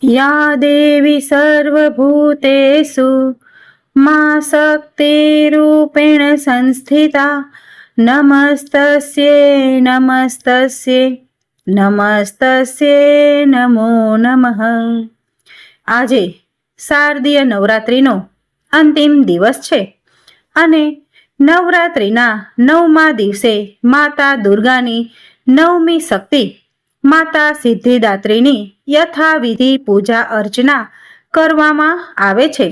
या देवी सर्वभूतेषु मा शक्तिरूपेण संस्थिता नमस्तस्यै नमस्तस्यै નમસ્તસ્યે નમો નમઃ। આજે શારદીય નવરાત્રિનો અંતિમ દિવસ છે અને નવરાત્રિના 9મા દિવસે માતા દુર્ગાની 9મી શક્તિ માતા સિદ્ધિદાત્રીની યથાવિધિ પૂજા અર્ચના કરવામાં આવે છે।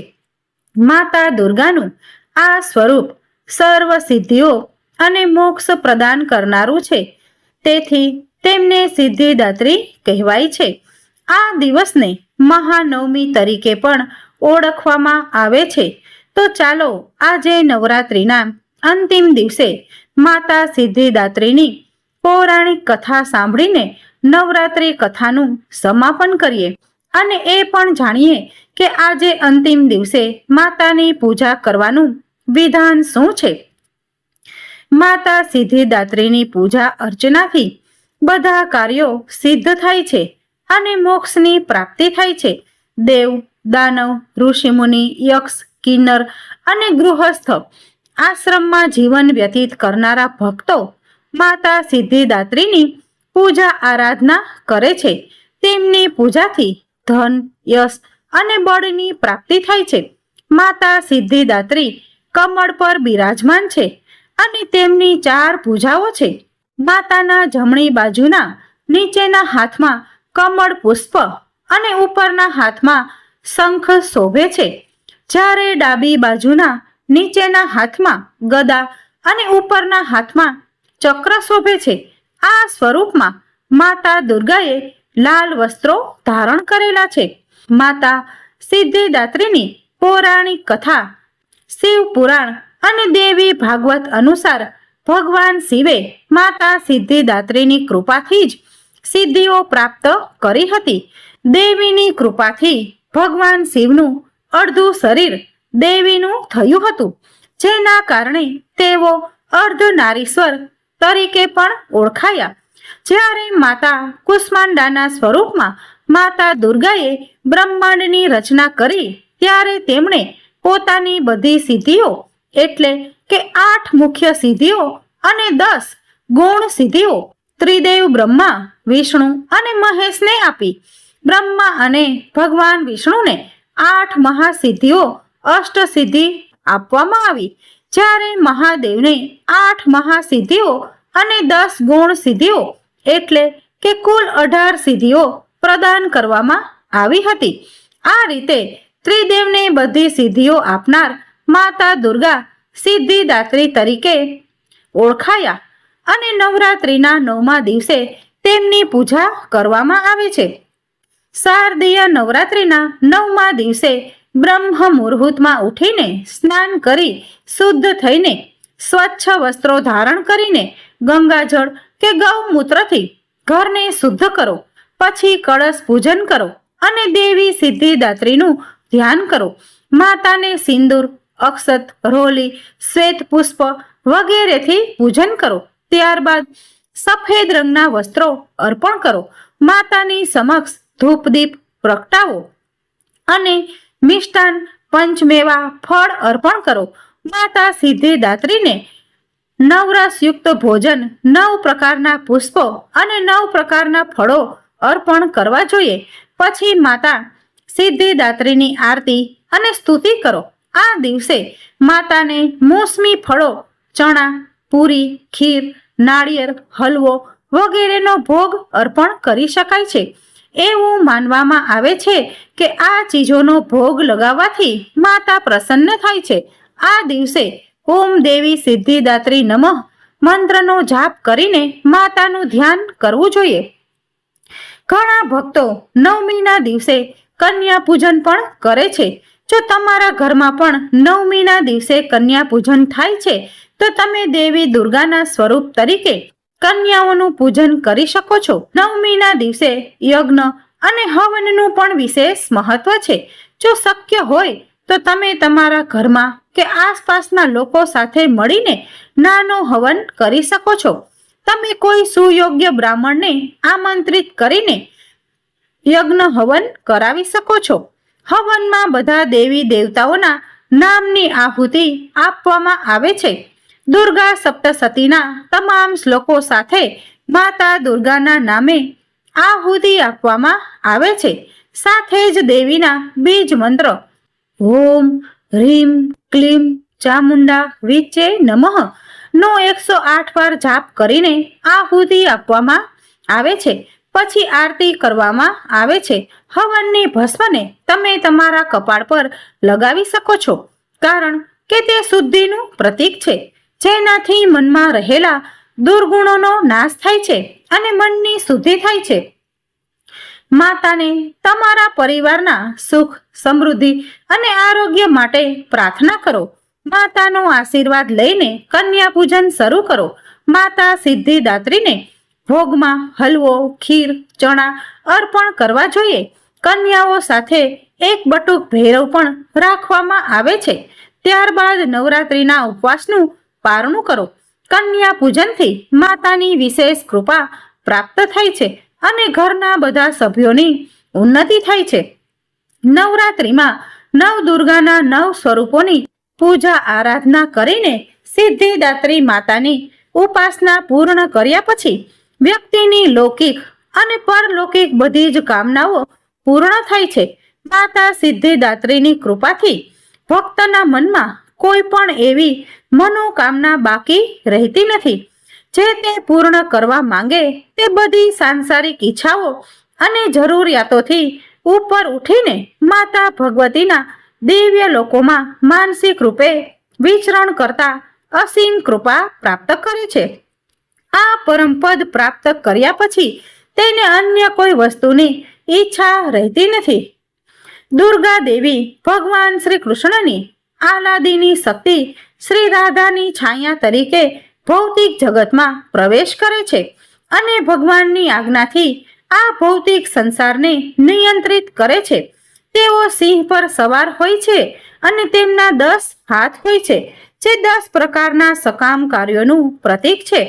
માતા દુર્ગાનું આ સ્વરૂપ સર્વ સિદ્ધિઓ અને મોક્ષ પ્રદાન કરનારું છે, તેથી તેમને સિદ્ધિદાત્રી કહેવાય છે। આ દિવસને મહાનવમી તરીકે પણ ઓળખવામાં આવે છે। તો ચાલો આજે નવરાત્રિના અંતિમ દિવસે માતા સિદ્ધિદાત્રીની પૌરાણિક કથા સાંભળીને નવરાત્રિ કથાનું સમાપન કરીએ અને એ પણ જાણીએ કે આજે અંતિમ દિવસે માતાની પૂજા કરવાનું વિધાન શું છે। માતા સિદ્ધિદાત્રીની પૂજા અર્ચનાથી બધા કાર્યો સિદ્ધ થાય છે અને મોક્ષની પ્રાપ્તિ થાય છે। દેવ, દાનવ, ઋષિમુનિ, યક્ષ, કિન્નર અને ગૃહસ્થ આશ્રમમાં જીવન વ્યતીત કરનારા ભક્તો માતા સિદ્ધિદાત્રીની પૂજા આરાધના કરે છે। તેમની પૂજાથી ધન, યશ અને બળની પ્રાપ્તિ થાય છે। માતા સિદ્ધિદાત્રી કમળ પર બિરાજમાન છે અને તેમની 4 ભુજાઓ છે। માતાના જમણી બાજુના નીચેના હાથમાં કમળ પુષ્પ અને ઉપરના હાથમાં શંખ શોભે છે, જ્યારે ડાબી બાજુના નીચેના હાથમાં ગદા અને ઉપરના હાથમાં ચક્ર શોભે છે। આ સ્વરૂપમાં માતા દુર્ગાએ લાલ વસ્ત્રો ધારણ કરેલા છે। માતા સિદ્ધિદાત્રીની પૌરાણિક કથા શિવ પુરાણ અને દેવી ભાગવત અનુસાર ભગવાન શિવે માતા સિદ્ધિદાત્રીની કૃપાથી જ સિદ્ધિઓ પ્રાપ્ત કરી હતી। દેવીની કૃપાથી ભગવાન શિવનું અડધું શરીર દેવીનું થયું હતું, જેના કારણે તેઓ અર્ધનારીશ્વર તરીકે પણ ઓળખાયા। જ્યારે માતા કુષ્માંડાના સ્વરૂપમાં માતા દુર્ગાએ બ્રહ્માંડની રચના કરી, ત્યારે તેમણે પોતાની બધી સિદ્ધિઓ એટલે કે 8 મુખ્ય સિદ્ધિઓ અને 10 ગૌણ સિદ્ધિઓ ત્રિદેવ બ્રહ્મા, વિષ્ણુ અને મહેશને આપી। બ્રહ્મા અને ભગવાન વિષ્ણુને 8 મહાસિદ્ધિઓ અષ્ટસિદ્ધિ આપવામાં આવી, જ્યારે મહાદેવને 8 મહાસિદ્ધિઓ અને 10 ગૌણ સિદ્ધિઓ એટલે કે કુલ 18 સિદ્ધિઓ પ્રદાન કરવામાં આવી હતી। આ રીતે ત્રિદેવને બધી સિદ્ધિઓ આપનાર માતા દુર્ગા સિદ્ધિદાત્રી તરીકે ઓળખાયા અને નવરાત્રિના 9મા દિવસે તેમની પૂજા કરવામાં આવે છે। શારદીય નવરાત્રિના 9મા દિવસે બ્રહ્મ મુહૂર્તમાં ઉઠીને સ્નાન કરી શુદ્ધ થઈને સ્વચ્છ વસ્ત્રો ધારણ કરીને ગંગાજળ કે ગૌમૂત્રથી ઘરને શુદ્ધ કરો। પછી કળશ પૂજન કરો અને દેવી સિદ્ધિદાત્રીનું ધ્યાન કરો। માતાને સિંદૂર, અક્ષત, રોલી, શ્વેત પુષ્પ વગેરેથી પૂજન કરો। ત્યારબાદ સફેદ રંગના વસ્ત્રો અર્પણ કરો। માતાની સમક્ષ ધૂપદીપ પ્રગટાવો અને મિષ્ટાન, પંચમેવા, ફળ અર્પણ કરો। માતા સિદ્ધિદાત્રીને 9 રસયુક્ત ભોજન, 9 પ્રકારના પુષ્પો અને 9 પ્રકારના ફળો અર્પણ કરવા જોઈએ। પછી માતા સિદ્ધિદાત્રીની આરતી અને સ્તુતિ કરો। આ દિવસે માતાને મોસમી ફળો, ચણા, પૂરી, ખીર, નાળિયેર, હલવો વગેરેનો ભોગ અર્પણ કરી શકાય છે। એવું માનવામાં આવે છે કે આ ચીજોનો ભોગ લગાવવાથી માતા પ્રસન્ન થાય છે। આ દિવસે ઓમ દેવી સિદ્ધિદાત્રી નમઃ મંત્રનો જાપ કરીને માતાનું ધ્યાન કરવું જોઈએ। ઘણા ભક્તો 9મીના દિવસે કન્યા પૂજન પણ કરે છે। જો તમારા ઘરમાં પણ 9મીના દિવસે કન્યા પૂજન થાય છે તો તમે દેવી દુર્ગાના સ્વરૂપ તરીકે કન્યાઓનું પૂજન કરી શકો છો। 9મીના દિવસે યજ્ઞ અને હવનનું પણ વિશેષ મહત્વ છે। જો શક્ય હોય તો તમે તમારા ઘરમાં કે આસપાસના લોકો સાથે મળીને નાનો હવન કરી શકો છો। તમે કોઈ સુયોગ્ય બ્રાહ્મણને આમંત્રિત કરીને યજ્ઞ હવન કરાવી શકો છો. હવનમાં બધા દેવી દેવતાઓના નામની આહુતિ આપવામાં આવે છે. દુર્ગા સપ્તસતીના તમામ શ્લોકો સાથે માતા દુર્ગાના નામે આહુતિ આપવામાં આવે છે. સાથે જ દેવીના બીજ મંત્ર ઓમ હ્રીમ ક્લીમ ચામુંડા વિચે નમઃ નો 108 વાર જાપ કરીને આહુતિ આપવામાં આવે છે. પછી આરતી કરવામાં આવે છે. હવનની ભસ્મને તમે તમારા કપાળ પર લગાવી શકો છો, કારણ કે તે શુદ્ધિનું પ્રતીક છે, જેનાથી મનમાં રહેલા દુર્ગુણોનો નાશ થાય છે અને મનની શુદ્ધિ થાય છે. માતાને તમારા પરિવારના સુખ, સમૃદ્ધિ અને આરોગ્ય માટે પ્રાર્થના કરો. માતાનો આશીર્વાદ લઈને કન્યા પૂજન શરૂ કરો. માતા સિદ્ધિદાત્રીને ભોગમાં હલવો, ખીર, ચણા અર્પણ કરવા જોઈએ. કન્યાઓ સાથે એક બટુક ભૈરવ પણ રાખવામાં આવે છે. ત્યારબાદ નવરાત્રિના ઉપવાસનું પારણું કરો. કન્યા પૂજનથી માતાની વિશેષ કૃપા પ્રાપ્ત થાય છે અને ઘરના બધા સભ્યોની ઉન્નતિ થાય છે. નવરાત્રિમાં નવદુર્ગાના 9 સ્વરૂપોની પૂજા આરાધના કરીને સિદ્ધિદાત્રી માતાની ઉપાસના પૂર્ણ કર્યા પછી વ્યક્તિની લૌકિક અને પરલૌકિક બધી જ કામનાઓ પૂર્ણ થાય છે. માતા સિદ્ધિદાત્રીની કૃપાથી ભક્તના મનમાં કોઈ પણ એવી મનોકામના બાકી રહેતી નથી. જે તે પૂર્ણ કરવા માંગે તે બધી સાંસારિક ઈચ્છાઓ અને જરૂરિયાતોથી ઉપર ઉઠીને માતા ભગવતીના દિવ્ય લોકોમાં માનસિક રૂપે વિચરણ કરતા અસીમ કૃપા પ્રાપ્ત કરે છે. આ પરમપદ પ્રાપ્ત કર્યા પછી તેને અન્ય કોઈ વસ્તુની ઈચ્છા રહેતી નથી. દુર્ગા દેવી ભગવાન શ્રી કૃષ્ણની આહલાદિની શક્તિ શ્રી રાધાની છાયા તરીકે ભૌતિક જગતમાં પ્રવેશ કરે છે અને ભગવાનની આજ્ઞાથી આ ભૌતિક સંસારને નિયંત્રિત કરે છે. તેઓ સિંહ પર સવાર હોય છે અને તેમના 10 હાથ હોય છે, જે 10 પ્રકારના સકામ કાર્યોનું પ્રતીક છે.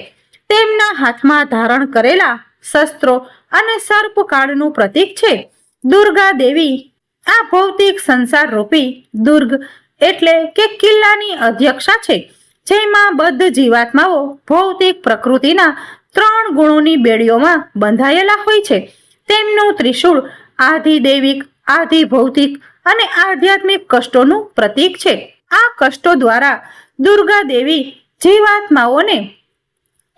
તેમના હાથમાં ધારણ કરેલા શસ્ત્રો અને સર્પકાળનું પ્રતીક છે. દુર્ગા દેવી આ ભૌતિક સંસાર રૂપી દુર્ગ એટલે કે કિલ્લાની અધ્યક્ષા છે, જેમાં બદ્ધ જીવાત્માઓ ભૌતિક પ્રકૃતિના 3 ગુણોની બેડીઓમાં બંધાયેલા હોય છે. તેમનું ત્રિશૂળ આધિદૈવિક, આધિભૌતિક અને આધ્યાત્મિક કષ્ટોનું પ્રતીક છે. આ કષ્ટો દ્વારા દુર્ગા દેવી જીવાત્માઓને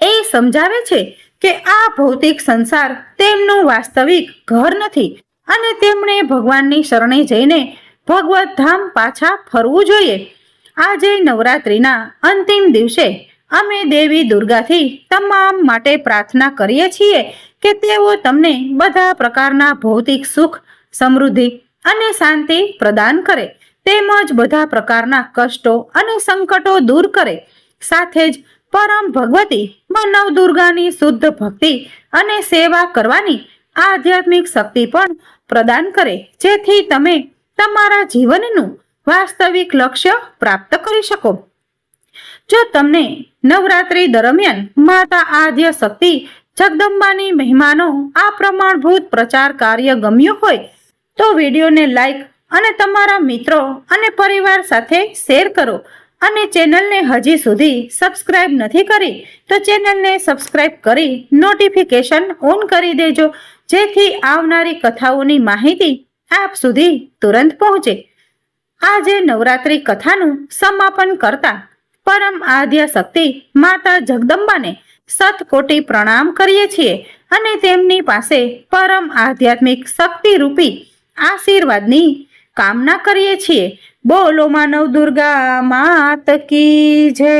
એ સમજાવે છે કે આ ભૌતિક સંસાર તેમનું વાસ્તવિક ઘર નથી અને તેમણે ભગવાનની શરણે જઈને ભગવત ધામ પાછા ફરવું જોઈએ. આજે નવરાત્રિના અંતિમ દિવસે અમે દેવી દુર્ગાથી તમામ માટે પ્રાર્થના કરીએ છીએ કે તેઓ તમને બધા પ્રકારના ભૌતિક સુખ, સમૃદ્ધિ અને શાંતિ પ્રદાન કરે, તેમજ બધા પ્રકારના કષ્ટો અને સંકટો દૂર કરે. સાથે જ પરમ ભગવતી નવ દુર્ગાની શુદ્ધ ભક્તિ અને સેવા કરવાની આધ્યાત્મિક શક્તિ પણ પ્રદાન કરે, જેથી તમે તમારા જીવનનું વાસ્તવિક લક્ષ્ય પ્રાપ્ત કરી શકો. જો તમને નવરાત્રી દરમિયાન માતા આદ્ય શક્તિ જગદંબાની મહિમાનો આ પ્રમાણભૂત પ્રચાર કાર્ય ગમ્યું હોય તો વિડીયોને લાઈક અને તમારા મિત્રો અને પરિવાર સાથે શેર કરો. અને ચેનલને હજી સુધી સબસ્ક્રાઇબ નથી કરી તો ચેનલને સબસ્ક્રાઇબ કરી નોટિફિકેશન ઓન કરી દેજો, જેથી આવનારી કથાઓની માહિતી આપ સુધી તુરંત પહોંચે. આજે નવરાત્રી કથાનું સમાપન કરતા પરમ આદ્ય શક્તિ માતા જગદંબાને શતકોટી પ્રણામ કરીએ છીએ અને તેમની પાસે પરમ આધ્યાત્મિક શક્તિ રૂપી આશીર્વાદની કામના કરીએ છીએ. બોલો માનવ દુર્ગા માત કી જય.